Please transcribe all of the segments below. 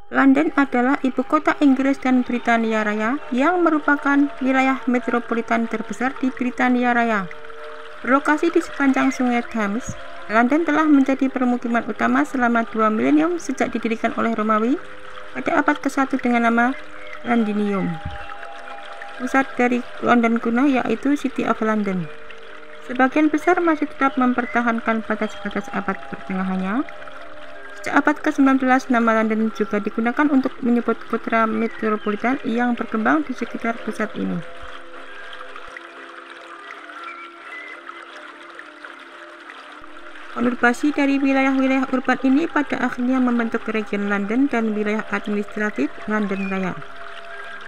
London adalah ibu kota Inggris dan Britania Raya yang merupakan wilayah metropolitan terbesar di Britania Raya. Berlokasi di sepanjang Sungai Thames, London telah menjadi permukiman utama selama 2 milenium sejak didirikan oleh Romawi pada abad ke-1 dengan nama Londinium. Pusat dari London kuno yaitu City of London. Sebagian besar masih tetap mempertahankan batas-batas abad pertengahannya. Sejak abad ke-19, nama London juga digunakan untuk menyebut kota metropolitan yang berkembang di sekitar pusat ini. Konurbasi dari wilayah-wilayah urban ini pada akhirnya membentuk region London dan wilayah administratif London Raya.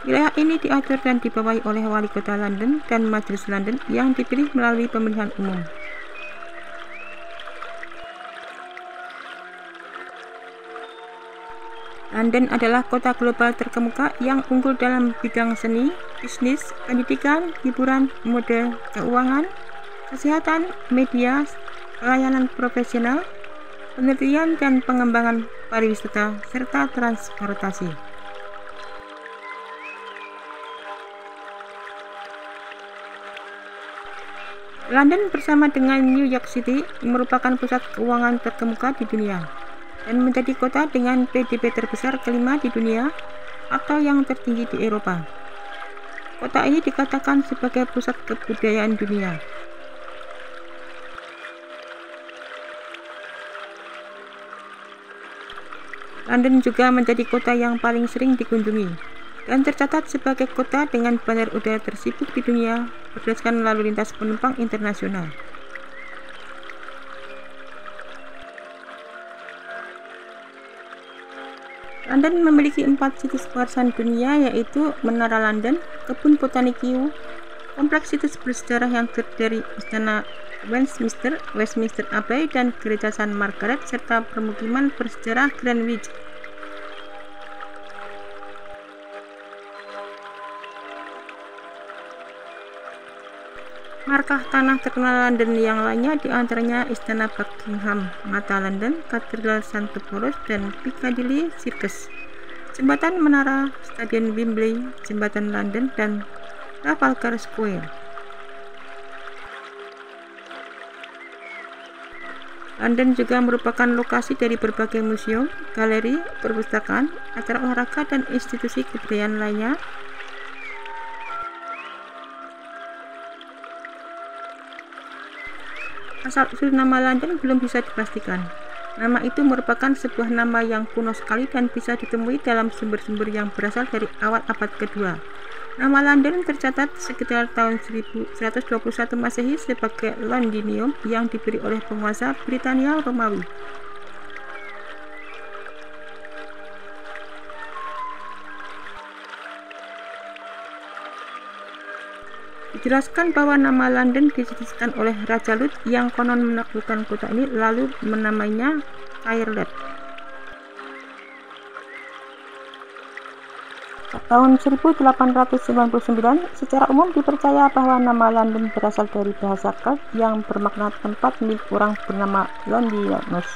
Wilayah ini diatur dan dibawahi oleh Wali Kota London dan Majelis London yang dipilih melalui pemilihan umum. London adalah kota global terkemuka yang unggul dalam bidang seni, bisnis, pendidikan, hiburan, mode, keuangan, kesehatan, media, pelayanan profesional, penelitian dan pengembangan pariwisata, serta transportasi. London bersama dengan New York City merupakan pusat keuangan terkemuka di dunia dan menjadi kota dengan PDB terbesar kelima di dunia atau yang tertinggi di Eropa. Kota ini dikatakan sebagai pusat kebudayaan dunia. London juga menjadi kota yang paling sering dikunjungi dan tercatat sebagai kota dengan bandar udara tersibuk di dunia berdasarkan lalu lintas penumpang internasional. London memiliki 4 situs warisan dunia yaitu Menara London, Kebun Botani Kew, kompleks situs bersejarah yang terdiri dari Istana Westminster Abbey dan Gereja St. Margaret serta permukiman bersejarah Greenwich. Markah tanah terkenal London yang lainnya diantaranya Istana Buckingham, Mata London, Katedral St. Paul's dan Piccadilly Circus, Jembatan Menara, Stadion Wembley, Jembatan London, dan Trafalgar Square. London juga merupakan lokasi dari berbagai museum, galeri, perpustakaan, acara olahraga, dan institusi kebudayaan lainnya. Asal-usul nama London belum bisa dipastikan. Nama itu merupakan sebuah nama yang kuno sekali dan bisa ditemui dalam sumber-sumber yang berasal dari awal abad kedua. Nama London tercatat sekitar tahun 1121 Masehi sebagai Londinium yang diberi oleh penguasa Britania Romawi. Dijelaskan bahwa nama London dicetuskan oleh Raja Lut yang konon menaklukkan kota ini lalu menamainya Caerleon. Tahun 1899, secara umum dipercaya bahwa nama London berasal dari bahasa Celt yang bermakna tempat milik orang bernama Londinus.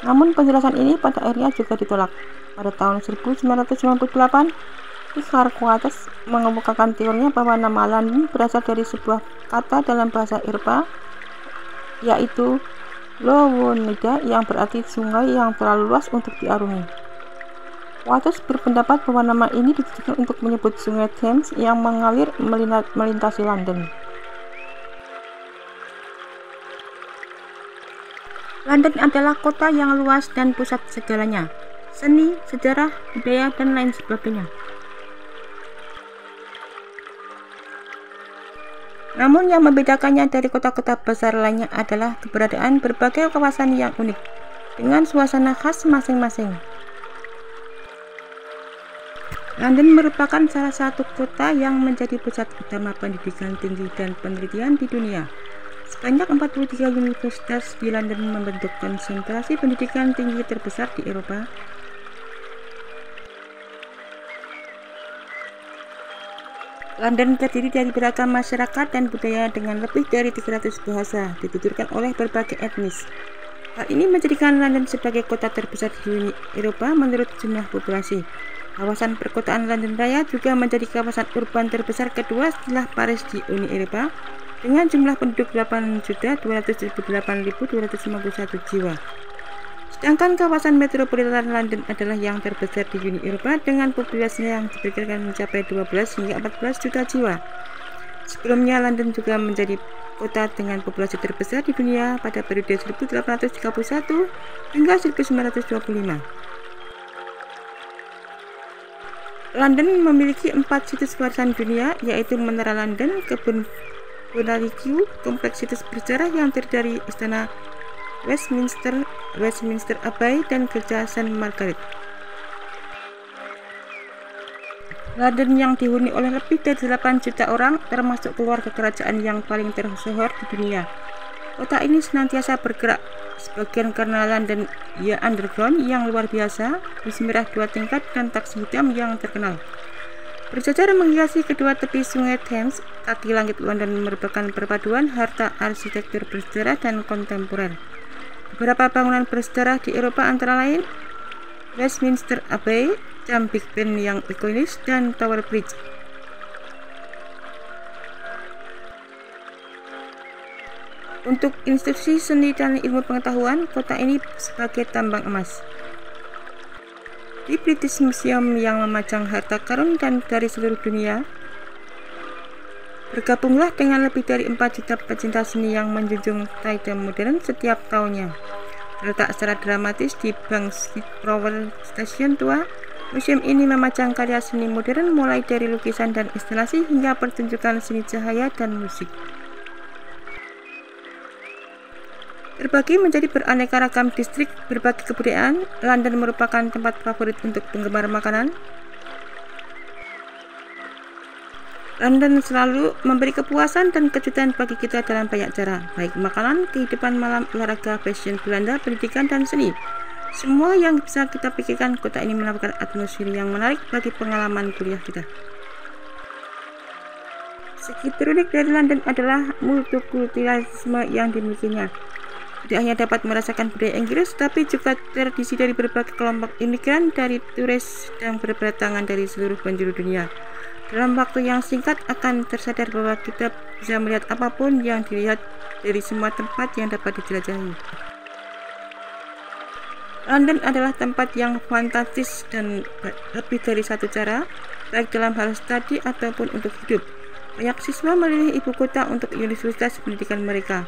Namun penjelasan ini pada akhirnya juga ditolak. Pada tahun 1998, Richard Coates mengemukakan teorinya bahwa nama London berasal dari sebuah kata dalam bahasa Eropa yaitu Lowonida yang berarti sungai yang terlalu luas untuk diarungi. Coates berpendapat bahwa nama ini ditujukan untuk menyebut sungai Thames yang mengalir melintasi London. London adalah kota yang luas dan pusat segalanya, seni, sejarah, budaya, dan lain sebagainya. Namun yang membedakannya dari kota-kota besar lainnya adalah keberadaan berbagai kawasan yang unik, dengan suasana khas masing-masing. London merupakan salah satu kota yang menjadi pusat utama pendidikan tinggi dan penelitian di dunia. Sebanyak 43 universitas di London membentuk konsentrasi pendidikan tinggi terbesar di Eropa. London terdiri dari beragam masyarakat dan budaya dengan lebih dari 300 bahasa, dituturkan oleh berbagai etnis. Hal ini menjadikan London sebagai kota terbesar di Uni Eropa menurut jumlah populasi. Kawasan perkotaan London Raya juga menjadi kawasan urban terbesar kedua setelah Paris di Uni Eropa dengan jumlah penduduk 8.278.251 jiwa. Sedangkan kawasan metropolitan London adalah yang terbesar di Uni Eropa dengan populasinya yang diperkirakan mencapai 12 hingga 14 juta jiwa. Sebelumnya, London juga menjadi kota dengan populasi terbesar di dunia pada periode 1831 hingga 1925. London memiliki 4 situs warisan dunia, yaitu Menara London, Kebun Bonalieu, kompleks situs bersejarah yang terdiri dari Istana Westminster Abbey, dan Gereja St. Margaret. London yang dihuni oleh lebih dari 8 juta orang, termasuk keluarga kerajaan yang paling tersohor di dunia. Kota ini senantiasa bergerak, sebagian karena London Underground yang luar biasa, bis merah 2 tingkat, dan taksi hitam yang terkenal. Berjajar menghiasi kedua tepi sungai Thames, kaki langit London merupakan perpaduan harta arsitektur bersejarah dan kontemporer. Beberapa bangunan bersejarah di Eropa antara lain Westminster Abbey, jam Big Ben yang ikonis, dan Tower Bridge. Untuk institusi seni dan ilmu pengetahuan, kota ini sebagai tambang emas. Di British Museum yang memajang harta karun dan dari seluruh dunia, bergabunglah dengan lebih dari 4 juta pecinta seni yang menjunjung taito modern setiap tahunnya. Terletak secara dramatis di Banksia Station tua, museum ini memajang karya seni modern mulai dari lukisan dan instalasi hingga pertunjukan seni cahaya dan musik. Terbagi menjadi beraneka ragam distrik berbagai kebudayaan, London merupakan tempat favorit untuk penggemar makanan. London selalu memberi kepuasan dan kejutan bagi kita dalam banyak cara, baik makanan, kehidupan malam, olahraga, fashion, Belanda, pendidikan, dan seni. Semua yang bisa kita pikirkan, kota ini menawarkan atmosfer yang menarik bagi pengalaman kuliah kita. Segi terunik dari London adalah multikulturalisme yang dimilikinya. Tidak hanya dapat merasakan budaya Inggris, tapi juga tradisi dari berbagai kelompok imigran, dari turis yang berdatangan dari seluruh penjuru dunia. Dalam waktu yang singkat akan tersadar bahwa kita bisa melihat apapun yang dilihat dari semua tempat yang dapat dijelajahi. London adalah tempat yang fantastis dan lebih dari satu cara, baik dalam hal studi ataupun untuk hidup. Banyak siswa memilih ibu kota untuk universitas pendidikan mereka.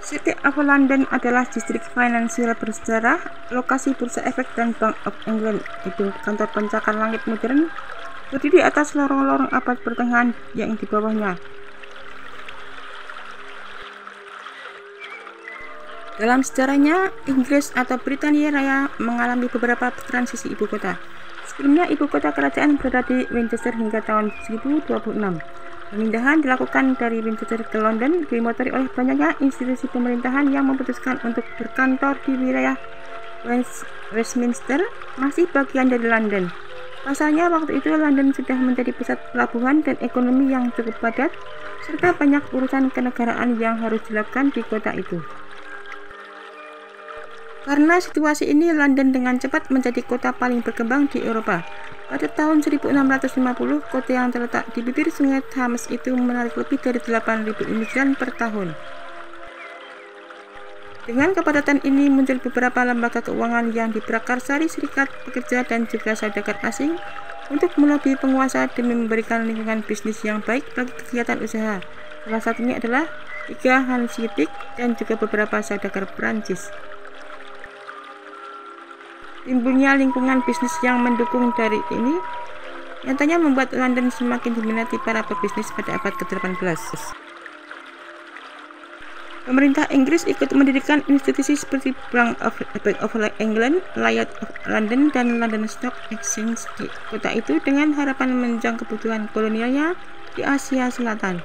City of London adalah distrik finansial bersejarah, lokasi Bursa Efek dan Bank of England. Gedung kantor pencakar langit modern berdiri di atas lorong-lorong abad pertengahan yang di bawahnya. Dalam sejarahnya, Inggris atau Britania Raya mengalami beberapa transisi ibu kota. Sebelumnya, ibu kota kerajaan berada di Winchester hingga tahun 1026. Pemindahan dilakukan dari Winchester ke London dimotori oleh banyaknya institusi pemerintahan yang memutuskan untuk berkantor di wilayah Westminster, masih bagian dari London. Pasalnya waktu itu London sudah menjadi pusat pelabuhan dan ekonomi yang cukup padat, serta banyak urusan kenegaraan yang harus dilakukan di kota itu. Karena situasi ini, London dengan cepat menjadi kota paling berkembang di Eropa. Pada tahun 1650, kota yang terletak di bibir sungai Thames itu menarik lebih dari 8.000 imigran per tahun. Dengan kepadatan ini muncul beberapa lembaga keuangan yang diprakarsari serikat pekerja dan juga saudagar asing untuk melobi penguasa demi memberikan lingkungan bisnis yang baik bagi kegiatan usaha. Salah satunya adalah tiga Hanseatic dan juga beberapa saudagar Prancis. Timbulnya lingkungan bisnis yang mendukung dari ini nyatanya membuat London semakin diminati para pebisnis pada abad ke-18. Pemerintah Inggris ikut mendirikan institusi seperti Bank of England, Lloyd's of London, dan London Stock Exchange di kota itu dengan harapan menunjang kebutuhan kolonialnya di Asia Selatan.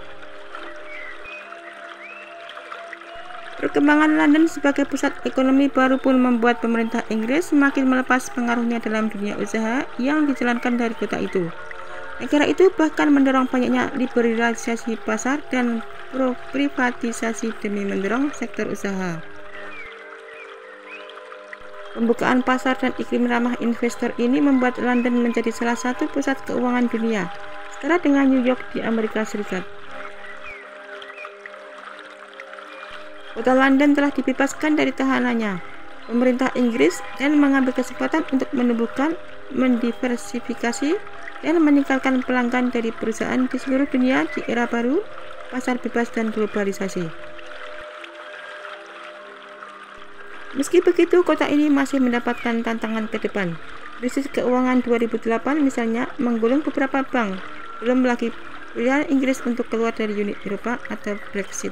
Perkembangan London sebagai pusat ekonomi baru pun membuat pemerintah Inggris semakin melepas pengaruhnya dalam dunia usaha yang dijalankan dari kota itu. Negara itu bahkan mendorong banyaknya liberalisasi pasar dan privatisasi demi mendorong sektor usaha. Pembukaan pasar dan iklim ramah investor ini membuat London menjadi salah satu pusat keuangan dunia, setara dengan New York di Amerika Serikat. Kota London telah dibebaskan dari tahanannya pemerintah Inggris dan mengambil kesempatan untuk menumbuhkan, mendiversifikasi, dan meningkatkan pelanggan dari perusahaan di seluruh dunia di era baru, pasar bebas dan globalisasi. Meski begitu, kota ini masih mendapatkan tantangan ke depan. Krisis keuangan 2008 misalnya menggulung beberapa bank, belum lagi pilihan Inggris untuk keluar dari Uni Eropa atau Brexit.